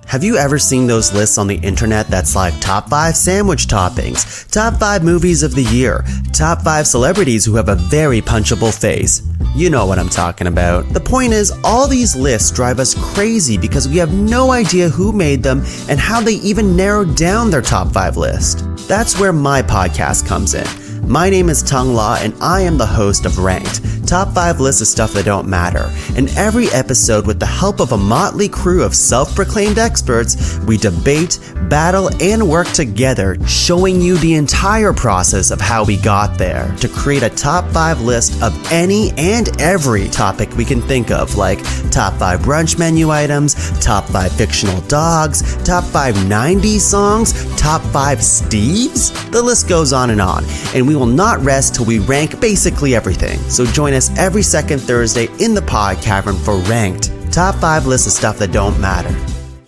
Have you ever seen those lists on the internet that's like top 5 sandwich toppings, top 5 movies of the year, top 5 celebrities who have a very punchable face? You know what I'm talking about. The point is, all these lists drive us crazy because we have no idea who made them and how they even narrowed down their top 5 list. That's where my podcast comes in. My name is Tung La and I am the host of Ranked, top 5 lists of stuff that don't matter. In every episode, with the help of a motley crew of self-proclaimed experts, we debate, battle, and work together, showing you the entire process of how we got there to create a top 5 list of any and every topic we can think of, like top 5 brunch menu items, top 5 fictional dogs, top 5 90s songs, top 5 Steves? The list goes on, and we will not rest till we rank basically everything. So join us every second Thursday in the Pod Cavern for Ranked, top 5 lists of stuff that don't matter.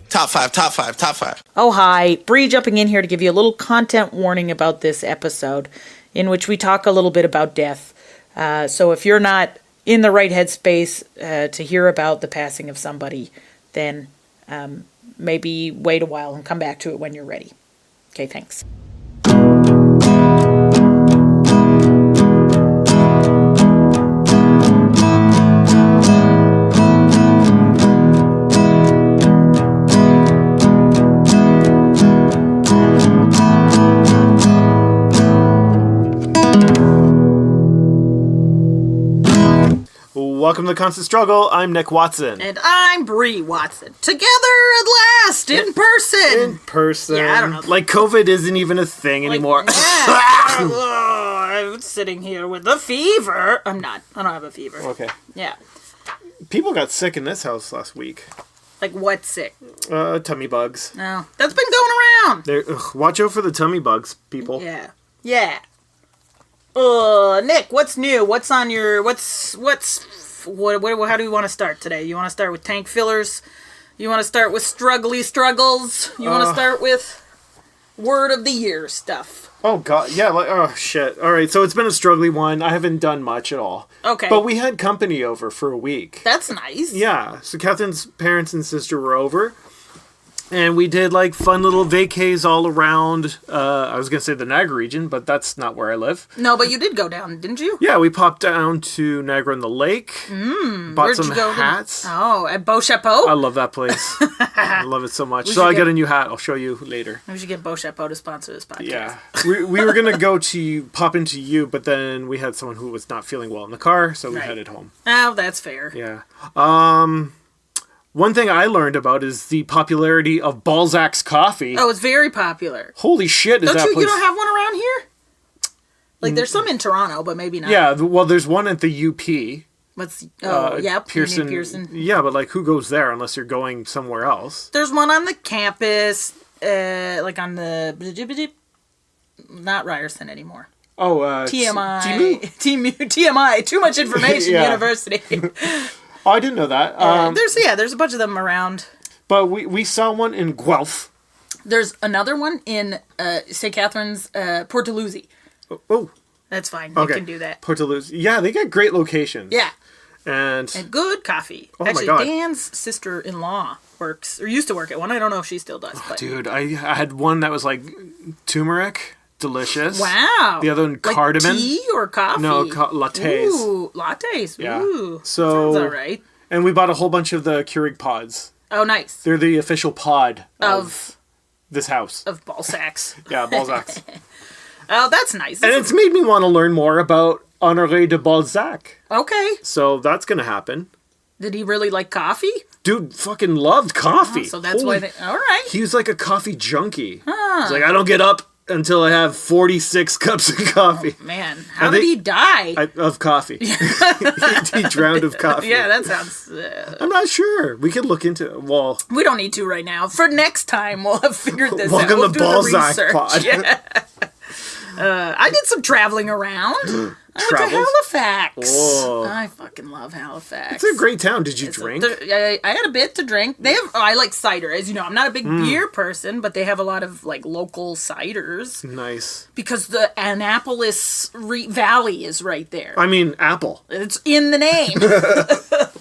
Top 5, top 5, top 5. Oh, hi. Brie jumping in here to give you a little content warning about this episode, in which we talk a little bit about death. So if you're not in the right headspace to hear about the passing of somebody, then maybe wait a while and come back to it when you're ready. Okay, thanks. Welcome to The Constant Struggle. I'm Nick Watson. And I'm Brie Watson. Together at last, in person. In person. Yeah, I don't know. Like COVID isn't even a thing anymore. I'm sitting here with a fever. I'm not. I don't have a fever. Okay. Yeah. People got sick in this house last week. Like what sick? Tummy bugs. No. That's been going around. Watch out for the tummy bugs, people. Yeah. Yeah. Nick, what's new? What's on your... how do you want to start today? You want to start with tank fillers? You want to start with struggles? You want to start with word of the year stuff? Oh, God. Yeah, shit. All right, so it's been a struggly one. I haven't done much at all. Okay. But we had company over for a week. That's nice. Yeah, so Catherine's parents and sister were over. And we did, like, fun little vacays all around, I was going to say the Niagara region, but that's not where I live. No, but you did go down, didn't you? Yeah, we popped down to Niagara-on-the-Lake. Bought some hats. At Beau Chapeau? I love that place. I love it so much. So I got a new hat. I'll show you later. We should get Beau Chapeau to sponsor this podcast. Yeah. we were going to pop into you, but then we had someone who was not feeling well in the car, so we headed home. Oh, that's fair. Yeah. One thing I learned about is the popularity of Balzac's coffee. Oh, it's very popular. Holy shit, You don't have one around here? Like, there's some in Toronto, but maybe not. Yeah, well, there's one at the UP. Pearson. Yeah, but, like, who goes there unless you're going somewhere else? There's one on the campus, like on the... Not Ryerson anymore. Oh, TMI. TMI. Too much information, university. Oh, I didn't know that. There's a bunch of them around. But we saw one in Guelph. There's another one in St. Catharines, Port Dalhousie. Oh. That's fine. You can do that. Port Dalhousie. Yeah, they got great locations. Yeah. And good coffee. Oh, actually, my God. Dan's sister-in-law used to work at one. I don't know if she still does. But. Dude, I had one that was like turmeric. Delicious. Wow. The other one, cardamom. Tea or coffee? No, lattes. Ooh, lattes. Yeah. Ooh. So, sounds all right. And we bought a whole bunch of the Keurig pods. Oh, nice. They're the official pod of this house. Of Balzac's. Yeah, Balzac's. Oh, that's nice. And it's made me want to learn more about Honoré de Balzac. Okay. So that's going to happen. Did he really like coffee? Dude fucking loved coffee. Oh, so that's why all right. He was like a coffee junkie. He's like, I don't get up until I have 46 cups of coffee. Oh, man, how did he die? Of coffee. He drowned of coffee. Yeah, that sounds... I'm not sure. We could look into it. Well... We don't need to right now. For next time, we'll have figured this out. Welcome to Balzac pod. Yeah. I did some traveling around. I went to Halifax. Whoa. I fucking love Halifax. It's a great town. Did you drink? I had a bit to drink. I like cider. As you know, I'm not a big beer person, but they have a lot of like local ciders. Nice. Because the Annapolis Valley is right there. I mean, apple. It's in the name.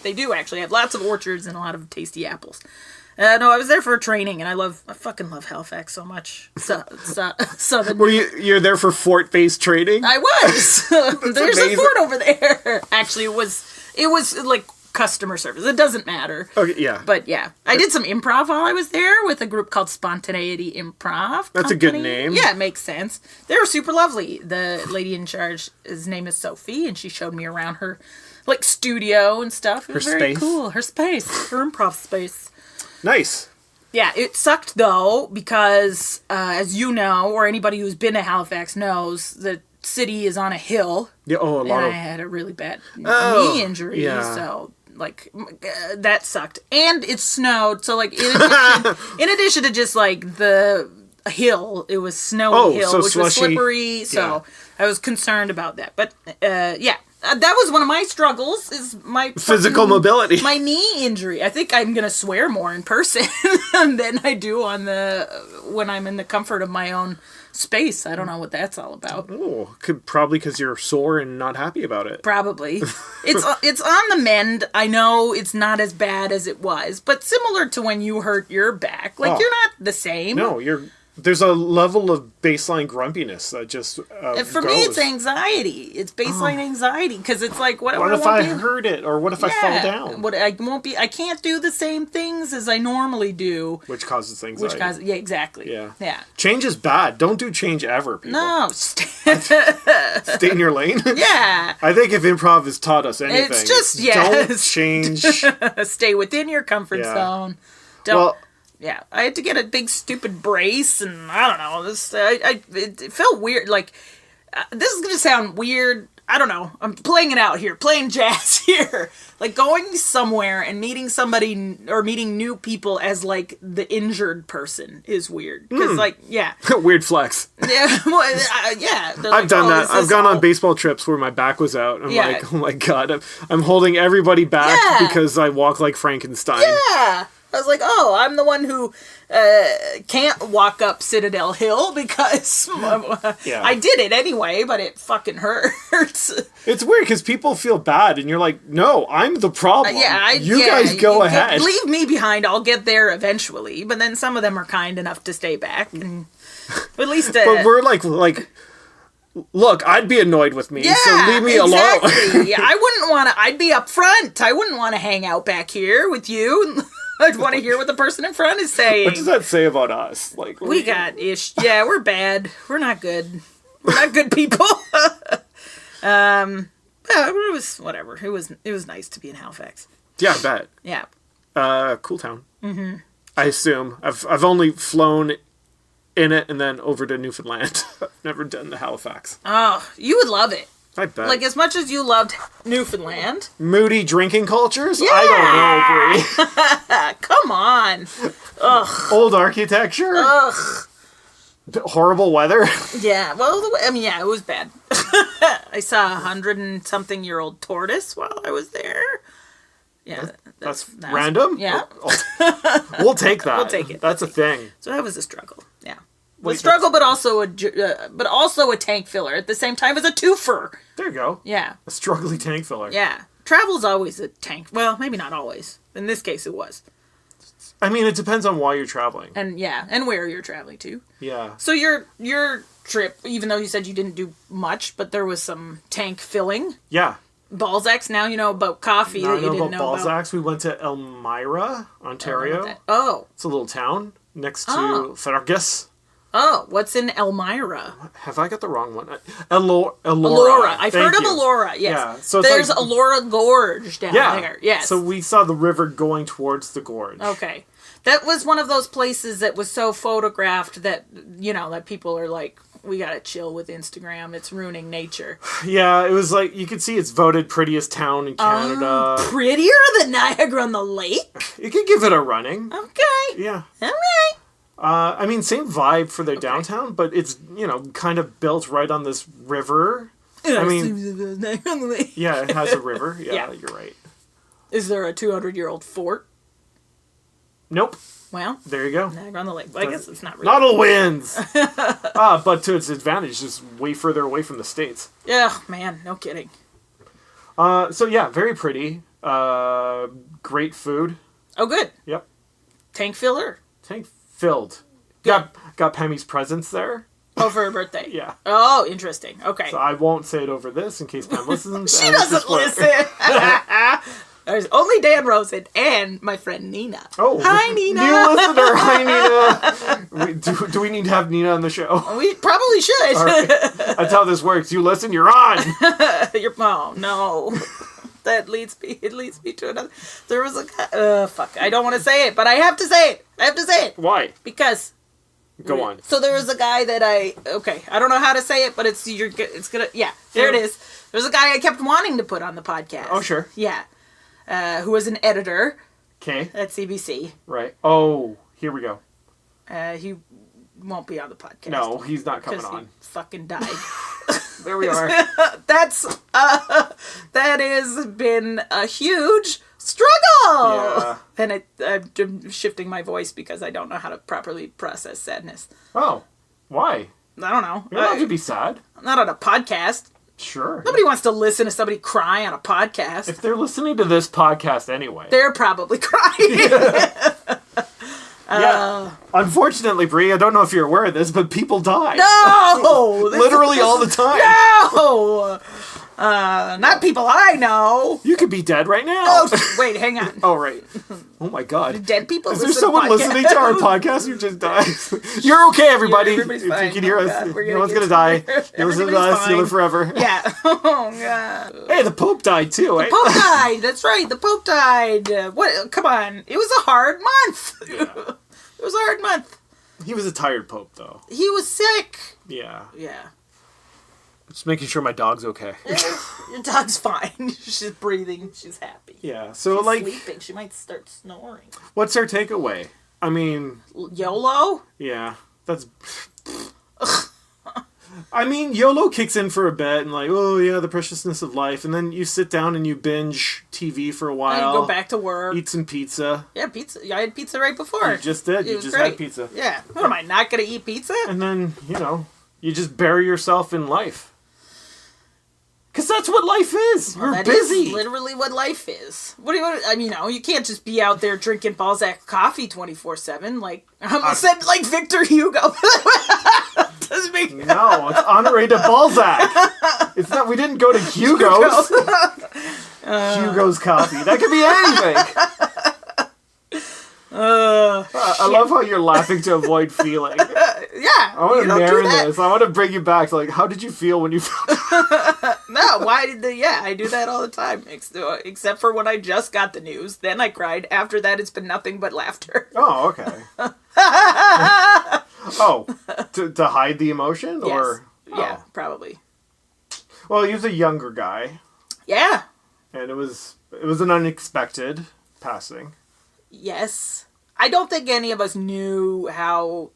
They do actually have lots of orchards and a lot of tasty apples. No, I was there for training, and I fucking love Halifax so much. Southern. Were you're there for fort-based training? I was. There's amazing. a fort over there. Actually, it was like customer service. It doesn't matter. Okay, yeah. But yeah, I did some improv while I was there with a group called Spontaneity Improv. That's a good name. Yeah, it makes sense. They were super lovely. The lady in charge, his name is Sophie, and she showed me around her like studio and stuff. It was very cool. Her space, her improv space. Nice. Yeah, it sucked though because, as you know, or anybody who's been to Halifax knows, the city is on a hill. Yeah. Oh, a lot. And of... I had a really bad knee injury, yeah. so like that sucked. And it snowed, so like in addition to just like the hill, it was snowy hill, which slushy. was slippery. So I was concerned about that. But yeah. That was one of my struggles, is my physical mobility. My knee injury. I think I'm going to swear more in person than I do when I'm in the comfort of my own space. I don't know what that's all about. Oh, probably because you're sore and not happy about it. Probably. It's on the mend. I know it's not as bad as it was, but similar to when you hurt your back. Like, you're not the same. No, there's a level of baseline grumpiness that just for me, it's anxiety. It's baseline anxiety because it's like, what if I hurt it, or what if I fall down? I can't do the same things as I normally do, which causes anxiety. Yeah, exactly. Yeah. Change is bad. Don't do change ever, people. No, stay in your lane. Yeah. I think if improv has taught us anything, it's just don't change. Stay within your comfort zone. Don't. Yeah, I had to get a big stupid brace, and I don't know. It felt weird. Like, this is gonna sound weird. I don't know. I'm playing it out here, playing jazz here. Like going somewhere and meeting somebody or meeting new people as like the injured person is weird. Because weird flex. Yeah, yeah. I've done that. I've gone on baseball trips where my back was out. I'm like, oh my god, I'm holding everybody back because I walk like Frankenstein. Yeah. I was like, oh, I'm the one who can't walk up Citadel Hill because I did it anyway, but it fucking hurts. It's weird because people feel bad, and you're like, no, I'm the problem. You guys go ahead. Leave me behind. I'll get there eventually. But then some of them are kind enough to stay back, and at least. But we're like. Look, I'd be annoyed with me, so leave me alone. Yeah, I wouldn't want to. I'd be up front. I wouldn't want to hang out back here with you. I'd want to hear what the person in front is saying. What does that say about us? Like we got ish. Yeah, we're bad. We're not good. We're not good people. Yeah, it was whatever. It was nice to be in Halifax. Yeah, I bet. Yeah. Cool town. Mm-hmm. I assume I've only flown in it and then over to Newfoundland. I've never done the Halifax. Oh, you would love it. I bet. Like, as much as you loved Newfoundland. Moody drinking cultures? Yeah! I don't know, Brie. Come on. Ugh. Old architecture? Ugh. Horrible weather? Yeah, well, it was bad. I saw 100-something-year-old tortoise while I was there. Yeah. That's random? Yeah. We'll take that. We'll take it. That's a thing. So that was a struggle. Yeah. A struggle, but also a tank filler at the same time as a twofer. There you go. Yeah. A struggly tank filler. Yeah. Travel's always a tank. Well, maybe not always. In this case, it was. I mean, it depends on why you're traveling. And where you're traveling to. Yeah. So your trip, even though you said you didn't do much, but there was some tank filling. Yeah. Balzac's, now you know about coffee that you didn't know about. Balzac's. We went to Elmira, Ontario. Oh. It's a little town next to Fergus. Oh, what's in Elmira? Have I got the wrong one? Elora. I've heard of Elora, yes. Yeah. So there's Elora Gorge down there. Yes. So we saw the river going towards the gorge. Okay. That was one of those places that was so photographed that, that people are like, we gotta chill with Instagram. It's ruining nature. Yeah, it was like, you could see it's voted prettiest town in Canada. Prettier than Niagara on the Lake? You could give it a running. Okay. Yeah. All right. I mean, same vibe for their downtown, but it's, kind of built right on this river. I mean, yeah, it has a river. Yeah, you're right. Is there a 200-year-old fort? Nope. Well, there you go. Niagara on the Lake. Well, I guess it's not really. Not wins. But to its advantage, it's way further away from the States. Yeah, man, no kidding. So yeah, very pretty. Great food. Oh, good. Yep. Tank filler. Tank filled. Got Pammy's presents there. Oh, for her birthday. Yeah. Oh, interesting. Okay. So I won't say it over this in case Pam listens. She doesn't listen. There's only Dan Rosen and my friend Nina. Oh. Hi, Nina. New listener. Hi, Nina. Do we need to have Nina on the show? We probably should. All right. That's how this works. You listen, you're on. Oh, no. That leads me to another. There was a guy. Fuck. I don't want to say it, but I have to say it. Why? Because. Go on. So there was a guy that I don't know how to say it, but it's gonna, yeah, there it is. There's a guy I kept wanting to put on the podcast. Oh, sure. Yeah. Who was an editor. Okay. At CBC. Right. Oh, here we go. He won't be on the podcast. No, he's not coming on. He fucking died. There we are. That has been a huge struggle. Yeah. And I'm shifting my voice because I don't know how to properly process sadness. Oh, why? I don't know. You're allowed to be sad. Not on a podcast. Sure. Nobody wants to listen to somebody cry on a podcast. If they're listening to this podcast anyway. They're probably crying. Yeah. Unfortunately, Brie, I don't know if you're aware of this, but people die. No! Literally all the time. No! Not people I know. You could be dead right now. Oh, wait, hang on. Oh, right. Oh, my God. Dead people Is there listen someone to listening to our podcast who just died? You're okay, everybody. Everybody's if fine. you can hear Oh, us, God, no one's going to die. You listen to us, you live forever. Yeah. Oh, God. Hey, the Pope died too, eh? Pope died. That's right. The Pope died. What? Come on. It was a hard month. Yeah. It was a hard month. He was a tired Pope, though. He was sick. Yeah. Yeah. Just making sure my dog's okay. Your dog's fine. She's breathing. She's happy. Yeah, so She's like... sleeping. She might start snoring. What's our takeaway? I mean... YOLO? Yeah, that's... I mean, YOLO kicks in for a bit, and like, oh yeah, the preciousness of life, and then you sit down and you binge TV for a while. And you go back to work. Eat some pizza. Yeah, pizza. I had pizza right before. You just did. You just had pizza. Yeah. What, am I not going to eat pizza? And then, you just bury yourself in life. Because that's what life is. Well, We're busy. Is literally what life is. What do you you can't just be out there drinking Balzac coffee 24/7. Like, I almost said like Victor Hugo. Doesn't make No, it's Honoré de Balzac. It's not. We didn't go to Hugo's. Hugo's coffee. That could be anything. I love how you're laughing to avoid feeling. Yeah. I want to marinate this. I want to bring you back to like, how did you feel when you No, why did I do that all the time. Except for when I just got the news. Then I cried. After that, it's been nothing but laughter. Oh, okay. To hide the emotion? Yes. Or Yeah, probably. Well, he was a younger guy. Yeah. And it was an unexpected passing. Yes. I don't think any of us knew how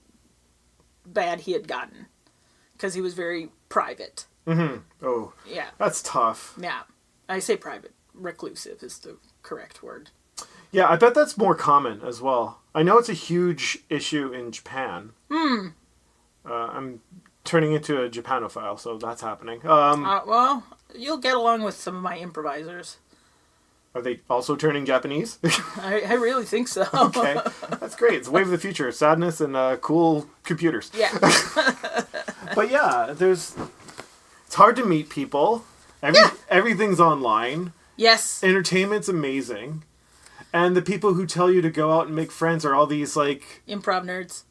bad he had gotten. Because he was very private. Mm-hmm. Oh. Yeah. That's tough. Yeah. I say private. Reclusive is the correct word. Yeah, I bet that's more common as well. I know it's a huge issue in Japan. I'm turning into a Japanophile, so that's happening. Well, you'll get along with some of my improvisers. Are they also turning Japanese? I really think so. Okay, that's great. It's a wave of the future. Sadness and cool computers. Yeah. But yeah, it's hard to meet people. Everything's online. Yes. Entertainment's amazing. And the people who tell you to go out and make friends are all these, like... Improv nerds.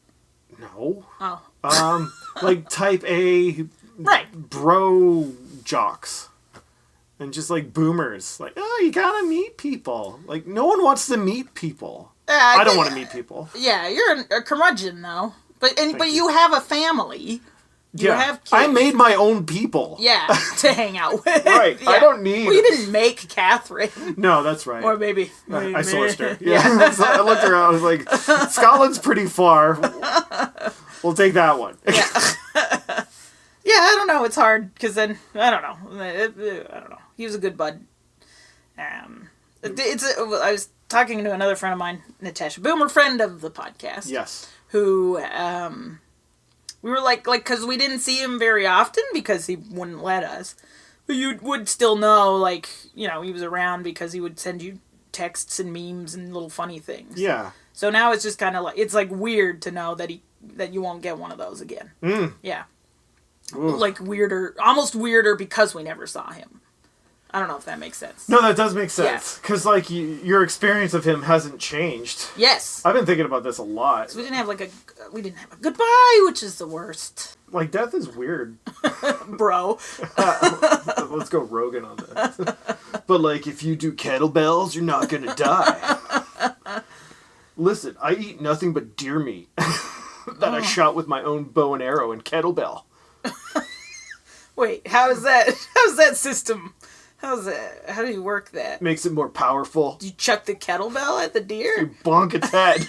No. Oh. Like type A... Right. Bro jocks. And just like boomers. Like, oh, you gotta meet people. Like, no one wants to meet people. I don't want to meet people. Yeah, you're a curmudgeon, though. But you have a family. You have kids. I made my own people. Yeah, to hang out with. Right. Yeah. I don't need... Well, you didn't make Catherine. No, that's right. Or maybe I sourced her. Yeah. So I looked around. I was like, Scotland's pretty far. We'll take that one. Yeah. Yeah, I don't know. It's hard because then I don't know. He was a good bud. I was talking to another friend of mine, Natasha Boomer, friend of the podcast. Yes. Who we were like because we didn't see him very often because he wouldn't let us. But you would still know, like, he was around because he would send you texts and memes and little funny things. Yeah. So now it's just kind of like, it's like weird to know that you won't get one of those again. Yeah. Ooh. Like weirder, almost weirder because we never saw him. I don't know if that makes sense. No, that does make sense. Because, like, your experience of him hasn't changed. Yes. I've been thinking about this a lot. So we didn't have a goodbye, which is the worst. Like, death is weird. Bro. Let's go Rogan on this. But, like, if you do kettlebells, you're not gonna die. Listen, I eat nothing but deer meat that I shot with my own bow and arrow and kettlebell. Wait, how's that system? How do you work that? Makes it more powerful. Do you chuck the kettlebell at the deer? You bonk its head. You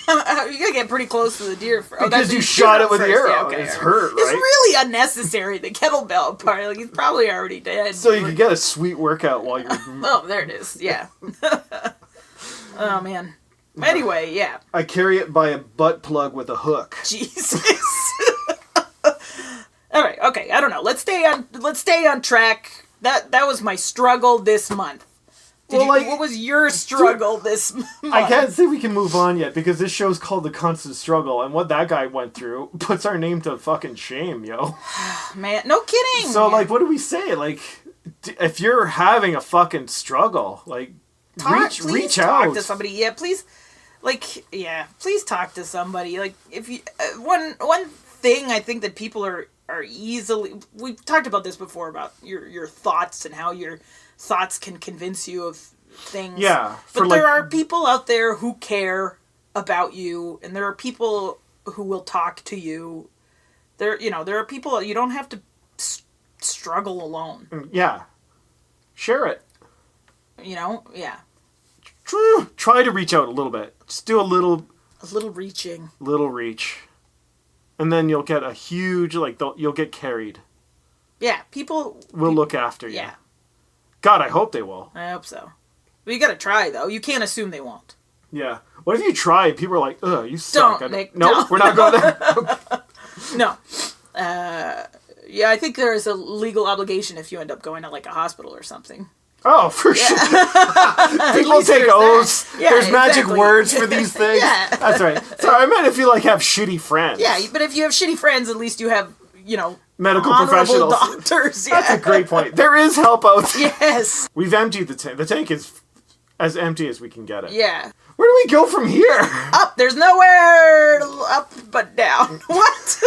gotta get pretty close to the deer. Because you shot it with the arrow. Yeah, okay, it's hurt, right? It's really unnecessary, the kettlebell part. Like, he's probably already dead. So you can get a sweet workout while you're... Oh, there it is. Yeah. Oh, man. Anyway, yeah. I carry it by a butt plug with a hook. Jesus. All right, okay, I don't know. Let's stay on track. That was my struggle this month. What was your struggle this month? I can't say we can move on yet because this show's called The Constant Struggle, and what that guy went through puts our name to fucking shame, yo. Man, no kidding. So, like, what do we say? Like, if you're having a fucking struggle, like, reach out. Talk to somebody. Yeah, please. Like, yeah, please talk to somebody. Like, if you one thing I think that people are easily, we've talked about this before about your thoughts and how your thoughts can convince you of things. Yeah. But there are people out there who care about you, and there are people who will talk to you. There are people, you don't have to struggle alone. Yeah. Share it. Yeah. Try to reach out a little bit. Just do a little reaching. Little reach. And then you'll get a huge, you'll get carried. Yeah, people will look after you. Yeah. God, I hope they will. I hope so. But you gotta try, though. You can't assume they won't. Yeah. What if you try and people are like, ugh, you suck. Don't, Nick. No, we're not going there. No. Yeah, I think there is a legal obligation if you end up going to, like, a hospital or something. Oh, for sure. People take oaths. Yeah, there's magic words for these things. Yeah. That's right. Sorry, I meant if you, have shitty friends. Yeah, but if you have shitty friends, at least you have, medical professionals. Doctors. Yeah. That's a great point. There is help out there. Yes. We've emptied the tank. The tank is as empty as we can get it. Yeah. Where do we go from here? Up. There's nowhere up but down. What?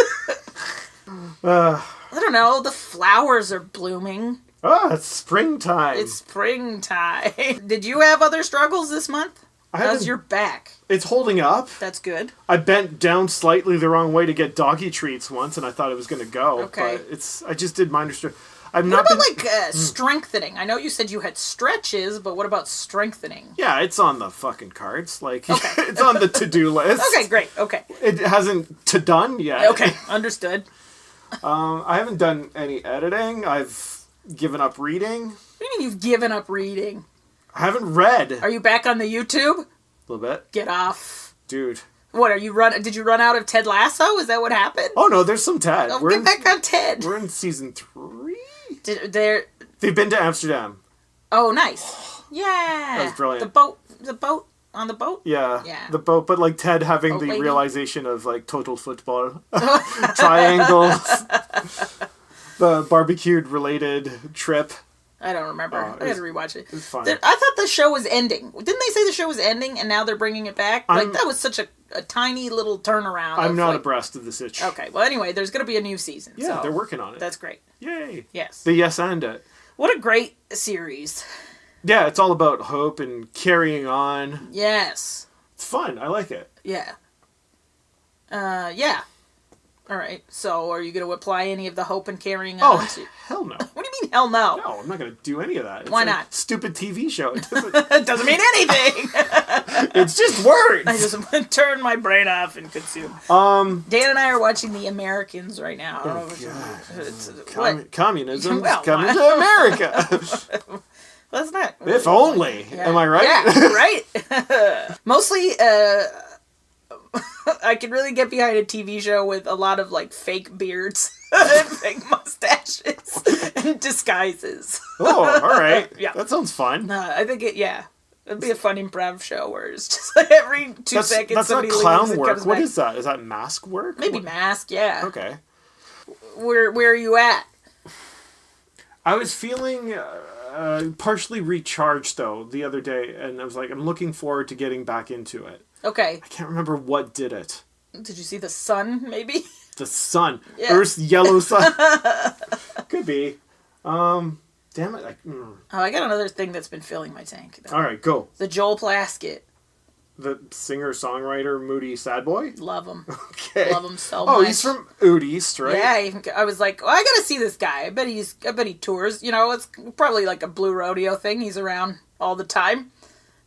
I don't know. The flowers are blooming. Oh, it's springtime. It's springtime. Did you have other struggles this month? How's your back? It's holding up. That's good. I bent down slightly the wrong way to get doggy treats once, and I thought it was going to go. Okay. But I just did minor strength. What about strengthening? I know you said you had stretches, but what about strengthening? Yeah, it's on the fucking cards. It's on the to-do list. Okay, great. Okay. It hasn't done yet. Okay, understood. I haven't done any editing. I've given up reading. What do you mean you've given up reading? I haven't read. Are you back on the YouTube? A little bit. Get off. Dude. What, did you run out of Ted Lasso? Is that what happened? Oh, no, there's some Ted. Get back on Ted. We're in season 3. They've been to Amsterdam. Oh, nice. Yeah. That was brilliant. The boat? On the boat? Yeah. The boat, but Ted having the realization of total football. Triangles. The barbecued related trip. I don't remember. I had to rewatch it. It's fun. I thought the show was ending. Didn't they say the show was ending and now they're bringing it back? That was such a tiny little turnaround. I'm not abreast of the situation. Okay. Well, anyway, there's going to be a new season. Yeah, so they're working on it. That's great. Yay. Yes. The yes and it. What a great series. Yeah, it's all about hope and carrying on. Yes. It's fun. I like it. Yeah. Yeah. All right. So, are you going to apply any of the hope and carrying on? Oh, hell no. What do you mean, hell no? No, I'm not going to do any of that. It's Why not? Stupid TV show. It doesn't mean anything. It's just words. I just turn my brain off and consume. Dan and I are watching The Americans right now. I don't know if communism coming to America. Well, that's not. If only. Yeah. Am I right? Yeah, right. Mostly, I can really get behind a TV show with a lot of fake beards and fake mustaches and disguises. Oh, all right. Yeah. That sounds fun. I think It'd be a fun improv show where it's just like every 2 seconds That's not somebody leaves clown and work. comes What back. is that? Is that mask work? Maybe mask, yeah. Okay. Where are you at? I was feeling partially recharged, though, the other day, and I was like, I'm looking forward to getting back into it. Okay. I can't remember what did it. Did you see the sun, maybe? The sun. Yeah. Earth's yellow sun. Could be. Damn it. Oh, I got another thing that's been filling my tank. Though. All right, go. The Joel Plaskett. The singer-songwriter, Moody Sad Boy? Love him. Okay. Love him so much. Oh, he's from Out East, right? Yeah, I was like, oh, I gotta see this guy. I bet he tours. You know, it's probably like a blue rodeo thing. He's around all the time.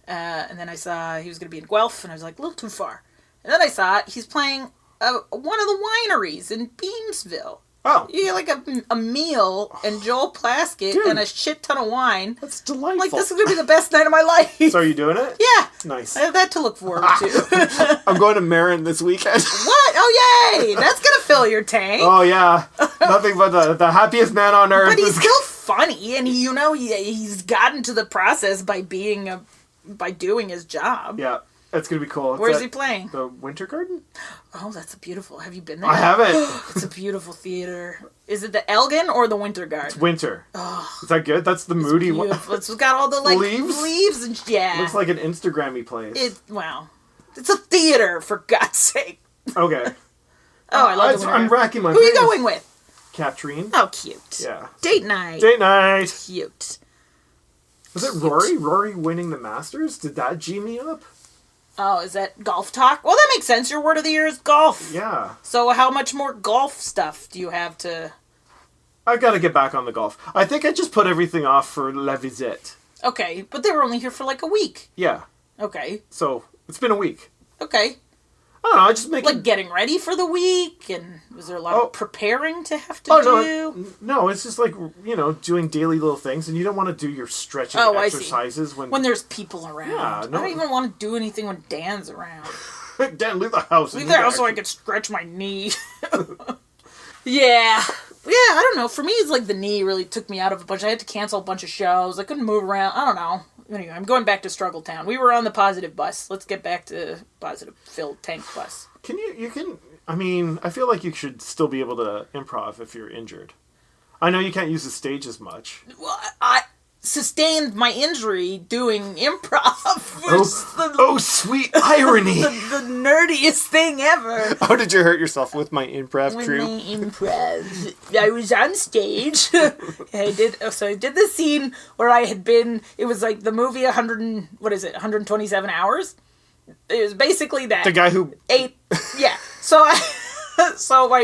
And then I saw he was gonna be in Guelph, and I was like, a little too far. And then I saw he's playing one of the wineries in Beamsville. Oh. You get like a meal and Joel Plaskett Dude. and a shit ton of wine. That's delightful. Like, this is gonna be the best night of my life. So are you doing it? Yeah. Nice. I have that to look forward to. I'm going to Marin this weekend. What? Oh, yay! That's gonna fill your tank. Oh, yeah. Nothing but the happiest man on earth. But he's still funny, and he's gotten to the process by doing his job. Yeah, it's going to be cool. Where's he playing? The Winter Garden? Oh, that's beautiful. Have you been there? I haven't. It's a beautiful theater. Is it the Elgin or the Winter Garden? Winter. Oh, Is that good? That's the moody one. beautiful. It's got all the leaves and yeah. Looks like an Instagrammy place. It's a theater, for God's sake. Okay. Oh, I love the Winter I'm Garden. racking my Who are you brains. going with? Katrine. Oh, cute. Yeah. Date night. Date night. Cute. Was it Rory? Rory winning the Masters? Did that G me up? Oh, is that golf talk? Well, that makes sense. Your word of the year is golf. Yeah. So how much more golf stuff do you have to... I gotta get back on the golf. I think I just put everything off for La Visite. Okay, but they were only here for like a week. Yeah. Okay. So, it's been a week. Okay. I don't know, I just make Like getting ready for the week, and was there a lot of preparing to have to do? No, it's just like, doing daily little things, and you don't want to do your stretching I exercises see. when... When there's people around. Yeah, no. I don't even want to do anything when Dan's around. Dan, leave the house. Leave the house so I can stretch my knee. Yeah. Yeah, I don't know. For me, it's like the knee really took me out of a bunch. I had to cancel a bunch of shows. I couldn't move around. I don't know. Anyway, I'm going back to Struggle Town. We were on the positive bus. Let's get back to positive filled tank bus. I feel like you should still be able to improv if you're injured. I know you can't use the stage as much. Well, I sustained my injury doing improv. Oh, sweet irony! the nerdiest thing ever. How did you hurt yourself with my improv When crew? I improv, I was on stage. I did the scene where I had been. It was like the movie 127 hours. It was basically that. The guy who ate. Yeah. So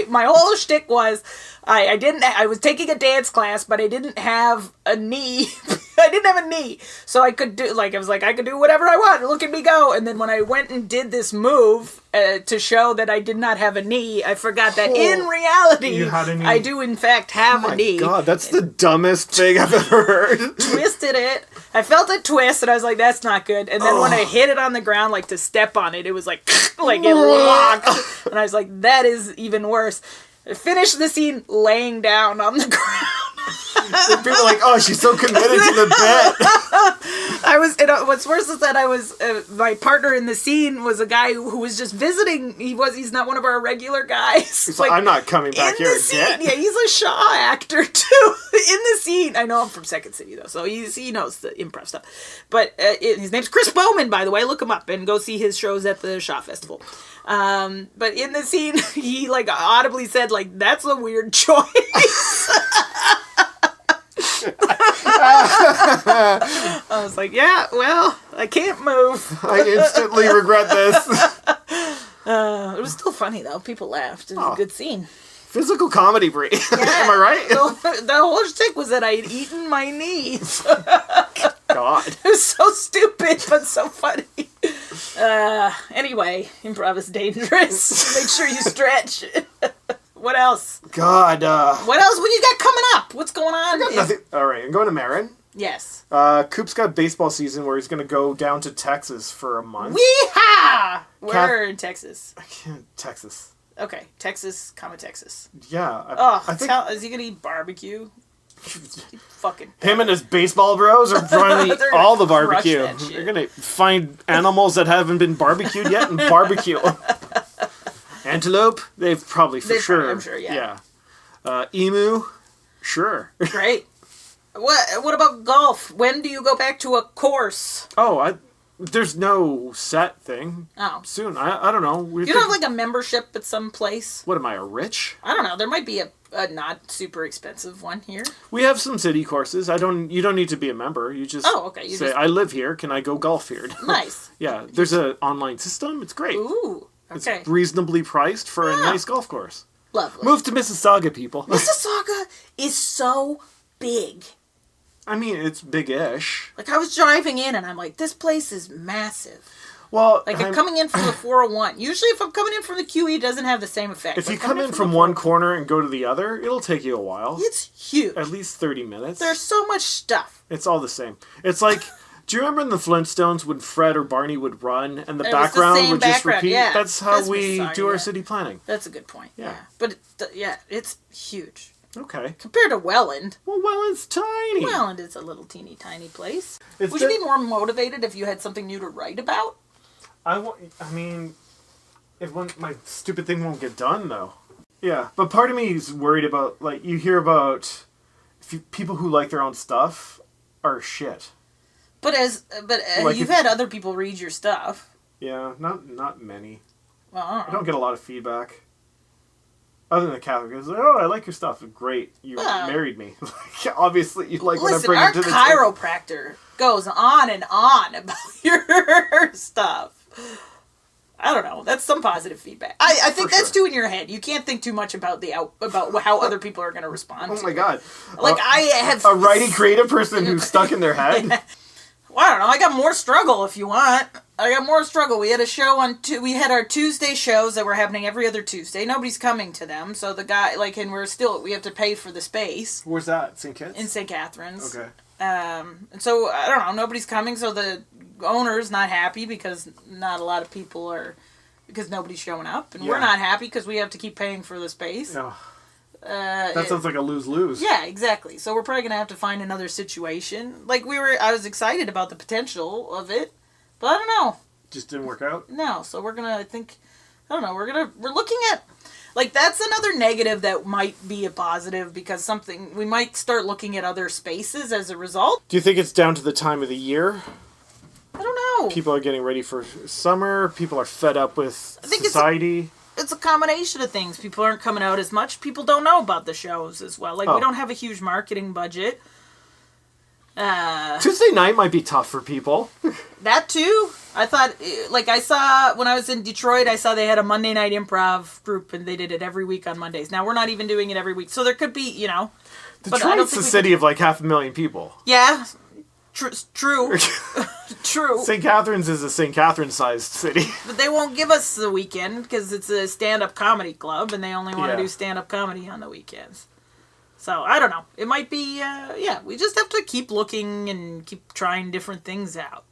my whole shtick was I was taking a dance class, but I didn't have a knee. I didn't have a knee. So I could do, I could do whatever I want. Look at me go. And then when I went and did this move to show that I did not have a knee, I forgot that in reality, you had a knee. I do in fact have a knee. God, that's the dumbest thing I've ever heard. Twisted it. I felt it twist, and I was like, that's not good. And then when I hit it on the ground, to step on it, it was like it locked. And I was like, that is even worse. I finished the scene laying down on the ground. People are like, oh, she's so committed to the bit. What's worse is that my partner in the scene was a guy who was just visiting. He's not one of our regular guys. He's like, I'm not coming back here again. Yeah, he's a Shaw actor too. In the scene, I know him from Second City though, so he knows the improv stuff. But his name's Chris Bowman, by the way. Look him up and go see his shows at the Shaw Festival. But in the scene, he audibly said, that's a weird choice. I was like, yeah, well, I can't move. I instantly regret this. It was still funny, though. People laughed. It was a good scene. Physical comedy, Brie. Yeah. Am I right? The whole shtick was that I had eaten my knees. God. It was so stupid, but so funny. Anyway, improv is dangerous. Make sure you stretch. What else? God. What else? What you got coming up? What's going on? I got nothing. All right, I'm going to Marin. Yes. Coop's got baseball season where he's going to go down to Texas for a month. Wee-ha! Where in Texas? I can't. Texas. Okay, Texas, Texas. Yeah. Is he going to eat barbecue? Fucking Him and his baseball bros are trying to eat They're all the gonna crush barbecue. that shit. They're gonna find animals that haven't been barbecued yet and barbecue. Antelope, they've probably for sure. I'm sure, yeah. Emu, sure. Great. What about golf? When do you go back to a course? Oh, there's no set thing. Oh. Soon. I don't know. You don't have like a membership at some place? What am I, a rich? I don't know. There might be a not super expensive one here. We have some city courses. You don't need to be a member. You just okay. say, I live here. Can I go golf here? Nice. Yeah. There's an online system. It's great. Ooh. Okay. It's reasonably priced for a nice golf course. Lovely. Move to Mississauga, people. Mississauga is so big. I mean, it's big-ish. Like, I was driving in, and I'm like, this place is massive. Well, Like, I'm coming in from the 401. Usually, if I'm coming in from the QE, it doesn't have the same effect. if you come in from one corner and go to the other, it'll take you a while. It's huge. At least 30 minutes. There's so much stuff. It's all the same. It's like, do you remember in the Flintstones when Fred or Barney would run and the It was the background same would just background, repeat? yeah. That's how That's we Mississauga, do our yeah. city planning. That's a good point. Yeah. But, it's huge. Okay. Compared to Welland. Well, it's tiny. Welland is a little teeny tiny place. It's Would you be more motivated if you had something new to write about? I mean, my stupid thing won't get done, though. Yeah, but part of me is worried about, like, you hear about people who like their own stuff are shit. But Like you've if- had other people read your stuff. Yeah, not many. Well, I I don't know. don't get a lot of feedback. Other than the Catholic, like, oh, I like your stuff. Great, you married me. Like, obviously, you like what I'm Listen, bringing our to the chiropractor goes on and on about your stuff. I don't know. That's some positive feedback. I think For that's sure. too in your head. You can't think too much about about how other people are going to respond. Oh to my it. god! Like I have A writing creative person who's stuck in their head. Well, I don't know. I got more struggle if you want. I got more struggle. We had a show on. We had our Tuesday shows that were happening every other Tuesday. Nobody's coming to them, so the guy and we have to pay for the space Where's that? St. Kitts? in St. Catharines. Okay. And so I don't know. Nobody's coming, so the owner's not happy because not a lot of people are because nobody's showing up, and we're Yeah. not happy because we have to keep paying for the space. No. That sounds like a lose-lose. Yeah, exactly. So we're probably gonna have to find another situation. I was excited about the potential of it, but I don't know. Just didn't work out. No, so we're gonna. We're looking at. Like, that's another negative that might be a positive because we might start looking at other spaces as a result. Do you think it's down to the time of the year? I don't know. People are getting ready for summer. People are fed up with I think society. It's a combination of things. People aren't coming out as much. People don't know about the shows as well. Like, we don't have a huge marketing budget. Tuesday night might be tough for people. That too. I thought, I saw, when I was in Detroit, I saw they had a Monday night improv group, and they did it every week on Mondays. Now, we're not even doing it every week, so there could be, but I don't Detroit's think a city of like 500,000 people. Yeah, true. True. St. Catharines is a St. Catharines-sized city. But they won't give us the weekend, because it's a stand-up comedy club, and they only want to Yeah. do stand-up comedy on the weekends. So, I don't know. It might be, we just have to keep looking and keep trying different things out.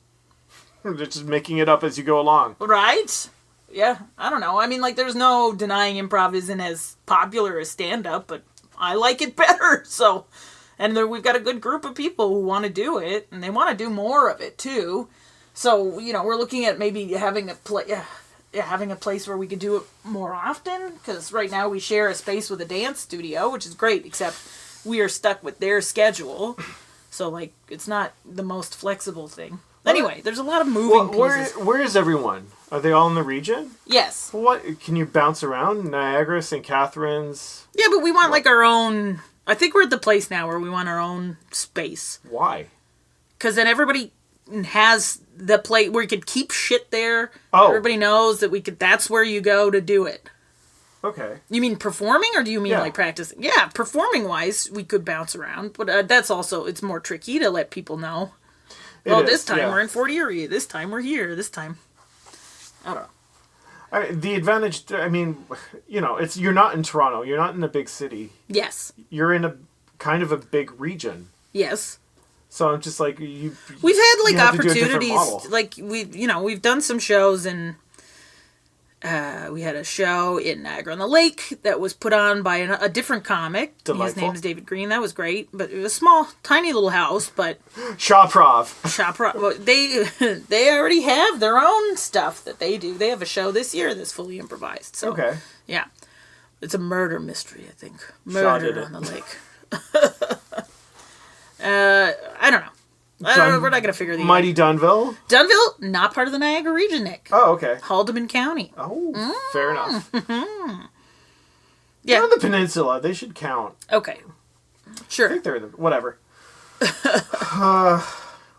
They're just making it up as you go along. Right? Yeah, I don't know. I mean, there's no denying improv isn't as popular as stand-up, but I like it better, so... And we've got a good group of people who want to do it, and they want to do more of it, too. So, we're looking at maybe having having a place where we could do it more often, because right now we share a space with a dance studio, which is great, except we are stuck with their schedule, so, it's not the most flexible thing. Anyway, there's a lot of moving pieces. Where is everyone? Are they all in the region? Yes. What can you bounce around? Niagara, St. Catharines. Yeah, but we want, our own... I think we're at the place now where we want our own space. Why? Because then everybody has the place where you could keep shit there. Oh. Everybody knows that that's where you go to do it. Okay. You mean performing, or do you mean Yeah. practicing? Yeah, performing-wise, we could bounce around. But that's also, it's more tricky to let people know. This time we're in Fort Erie. This time we're here. This time. I don't know. The advantage, you're not in Toronto. You're not in a big city. Yes. You're in a kind of a big region. Yes. So I'm just like We've had you have to do a different opportunities, model. we've done some shows, and We had a show in Niagara-on-the-Lake that was put on by a different comic. Delightful. His name is David Green. That was great. But it was a small, tiny little house. But well, they already have their own stuff that they do. They have a show this year that's fully improvised. So, Okay. yeah. It's a murder mystery, I think. Shaw did Murder it. on the Lake. I don't know. We're not going to figure the Mighty Dunville? Dunville, not part of the Niagara region, Nick. Oh, okay. Haldeman County. Oh, fair enough. Yeah. They're on the peninsula. They should count. Okay. I Sure. think they're in the... Whatever.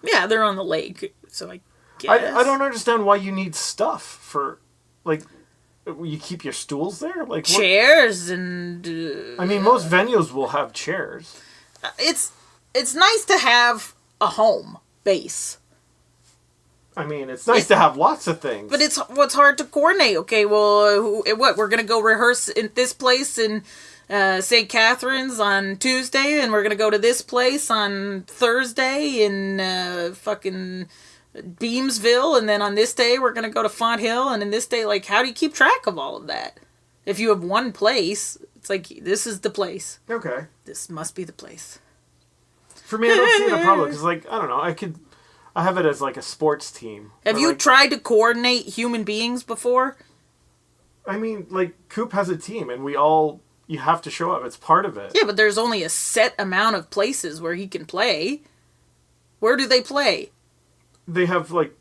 Yeah, they're on the lake, so I guess. I don't understand why you need stuff for... Like, you keep your stools there? Like what? Chairs and... I mean, most venues will have chairs. It's nice to have a home base. I mean, it's nice to have lots of things. But it's what's hard to coordinate. Okay, well, what, we're going to go rehearse in this place in St. Catharines on Tuesday, and we're going to go to this place on Thursday in fucking Beamsville, and then on this day we're going to go to Font Hill, and in this day, like, how do you keep track of all of that? If you have one place, it's like, this is the place. Okay. This must be the place. For me, I don't see the problem, because, like, I don't know, I have it as, like, a sports team. Have you tried to coordinate human beings before? I mean, like, Coop has a team, and you have to show up. It's part of it. Yeah, but there's only a set amount of places where he can play. Where do they play? They have, like,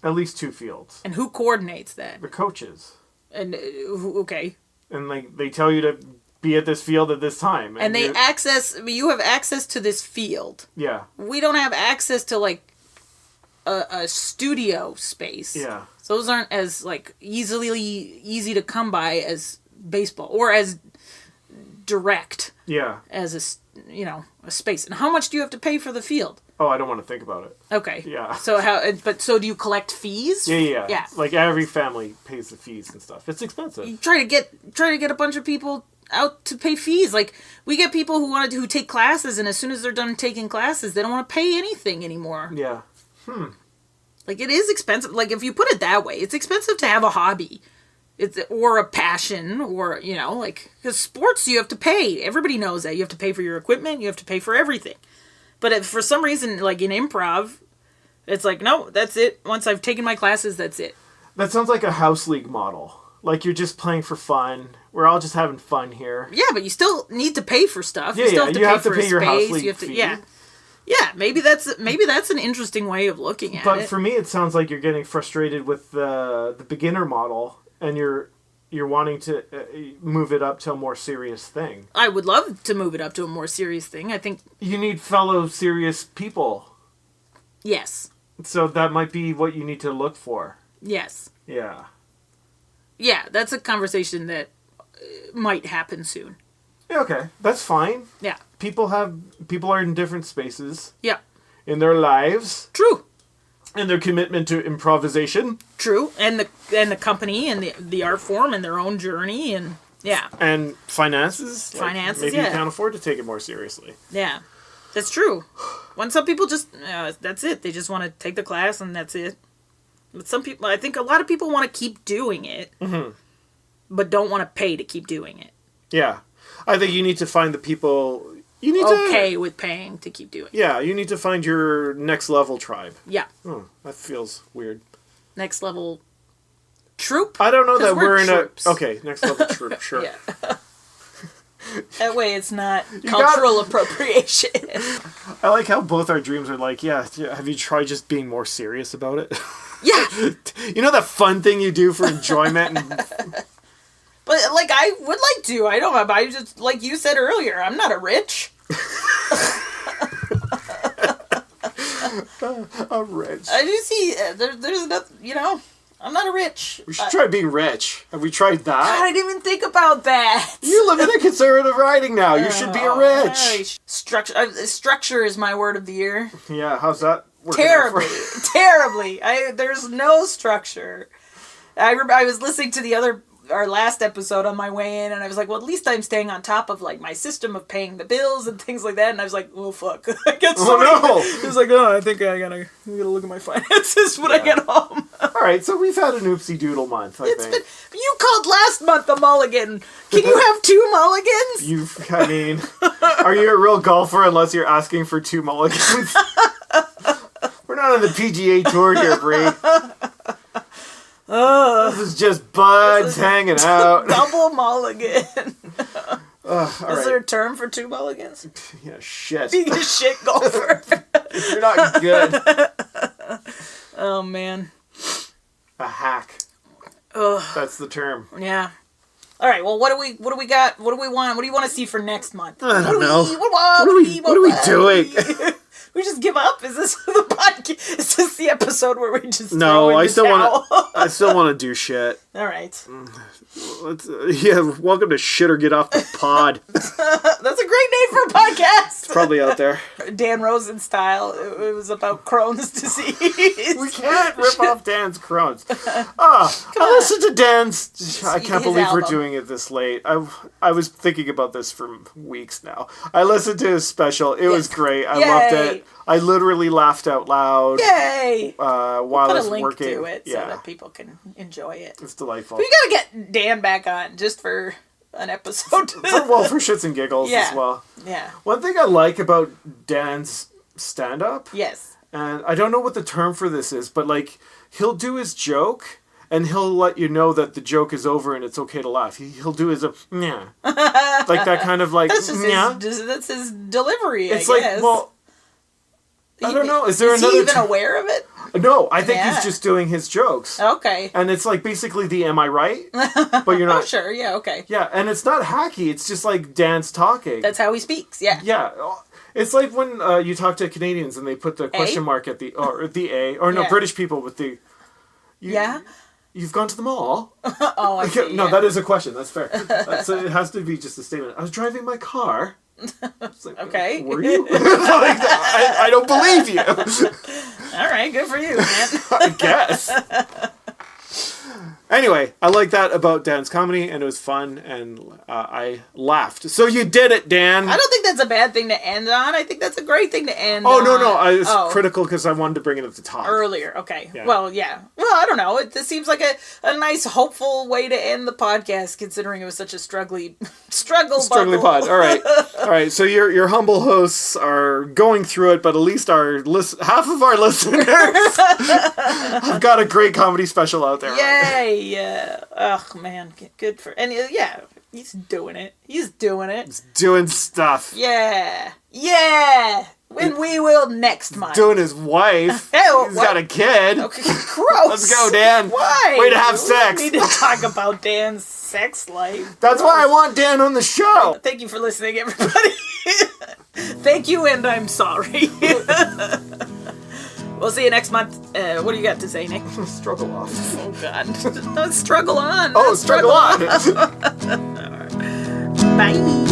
at least 2 fields. And who coordinates that? The coaches. And, okay. And, like, they tell you to be at this field at this time. And you have access to this field. Yeah. We don't have access to, like, a studio space. Yeah. So those aren't as, like, easy to come by as baseball, or as direct Yeah. as a space. And how much do you have to pay for the field? Oh, I don't want to think about it. Okay. Yeah. So do you collect fees? Yeah. Yeah. Like, every family pays the fees and stuff. It's expensive. You try to get a bunch of people out to pay fees. Like, we get people who take classes, and as soon as they're done taking classes, they don't want to pay anything anymore. Yeah. Like, it is expensive. Like, if you put it that way, it's expensive to have a hobby. Or a passion, or, like, because sports, you have to pay. Everybody knows that. You have to pay for your equipment. You have to pay for everything. But if, for some reason, like in improv, it's like, no, that's it. Once I've taken my classes, that's it. That sounds like a house league model. Like, you're just playing for fun. We're all just having fun here. Yeah, but you still need to pay for stuff. Yeah, you still have to pay for your house league you have to, fee. Yeah, maybe that's an interesting way of looking at it. But for me, it sounds like you're getting frustrated with the beginner model, and you're wanting to move it up to a more serious thing. I would love to move it up to a more serious thing. I think... You need fellow serious people. Yes. So that might be what you need to look for. Yes. Yeah. Yeah, that's a conversation that might happen soon. Yeah, okay. That's fine. Yeah. People are in different spaces. Yeah. In their lives. True. And their commitment to improvisation. True. And the company and the art form and their own journey, and yeah. And finances. Finances, maybe yeah. you can't afford to take it more seriously. Yeah. That's true. When some people just, that's it. They just want to take the class and that's it. But some people, I think a lot of people want to keep doing it, but don't want to pay to keep doing it. Yeah. I think you need to find the people... You need okay with paying to keep doing it. Yeah, you need to find your next level tribe. Yeah. Oh, that feels weird. Next level troop? I don't know that we're in troops. a... Okay, next level troop, sure. Yeah. That way it's not cultural appropriation. I like how both our dreams are like, yeah, have you tried just being more serious about it? Yeah. You know that fun thing you do for enjoyment? But, like, I would like to. I don't know. I just, like you said earlier, I'm not a rich. A rich. I do see, there's nothing, I'm not a rich. We should try being rich. Have we tried that? I didn't even think about that. You live in a conservative riding now. You should be a rich. Structure is my word of the year. Yeah, how's that working? Terribly. There's no structure. I was listening to the other our last episode on my way in, and I was like, well, at least I'm staying on top of like my system of paying the bills and things like that. And I was like, oh fuck, I get so no! He was like, oh, I think I gotta look at my finances when I get home. All right, so we've had an oopsie doodle month. I think. You called last month a mulligan. Can you have 2 mulligans? I mean, are you a real golfer unless you're asking for 2 mulligans? We're not on the PGA Tour here, Brie. This is just buds hanging out. Double mulligan. Is there a term for 2 mulligans? Yeah, shit. Being a shit golfer. You're not good. Oh, man. A hack. Ugh. That's the term. Yeah. All right. Well, what do we got? What do we want? What do you want to see for next month? I don't know. What are we doing? We just give up? Is this the podcast? Is this the episode where we just no? Throw in I the still towel? want to. I still want to do shit. All right. Welcome to Shit or Get Off the Pod. That's a great name for a podcast. It's probably out there. Dan Rosen style. It was about Crohn's disease. We can't rip off Dan's Crohn's. I listened to Dan's. I can't believe we're doing it this late. I was thinking about this for weeks now. I listened to his special. It was great. I loved it. I literally laughed out loud. Yay! While I was working. Put a link to it so that people can enjoy it. It's delightful. But you gotta get Dan back on just for an episode. for shits and giggles as well. Yeah. One thing I like about Dan's stand-up. Yes. And I don't know what the term for this is, but like he'll do his joke and he'll let you know that the joke is over and it's okay to laugh. He'll do his yeah, like that kind of like that's his delivery. It's I like guess. well. I don't know. Is there is another? Is he even aware of it? No, I think he's just doing his jokes. Okay. And it's like basically the "Am I right?" But you're not. Oh, sure. Yeah. Okay. Yeah, and it's not hacky. It's just like Dan's talking. That's how he speaks. Yeah. Yeah. It's like when you talk to Canadians and they put the question mark at the A, or no, British people with the. You've gone to the mall? Oh, I see. No, that is a question. That's fair. It has to be just a statement. I was driving my car. Like, okay. Were you? I don't believe you. All right, good for you, man. I guess. Anyway, I like that about Dan's comedy, and it was fun, and I laughed. So you did it, Dan. I don't think that's a bad thing to end on. I think that's a great thing to end on. Oh, no. I was critical because I wanted to bring it at the top. Earlier, okay. Yeah. Well, yeah. Well, I don't know. It seems like a nice, hopeful way to end the podcast, considering it was such a struggly pod. All right. So your humble hosts are going through it, but at least half of our listeners have got a great comedy special out there. Yay! Yeah. Oh man, good for he's doing it. He's doing stuff. Yeah. When we will next month. Doing his wife. He's got a kid. Okay, gross. Let's go, Dan. Why? Way to have sex. We need to talk about Dan's sex life. That's why I want Dan on the show. Thank you for listening, everybody. Thank you, and I'm sorry. We'll see you next month. What do you got to say, Nick? Struggle off. Oh, God. No, struggle on. Oh, struggle on. Bye.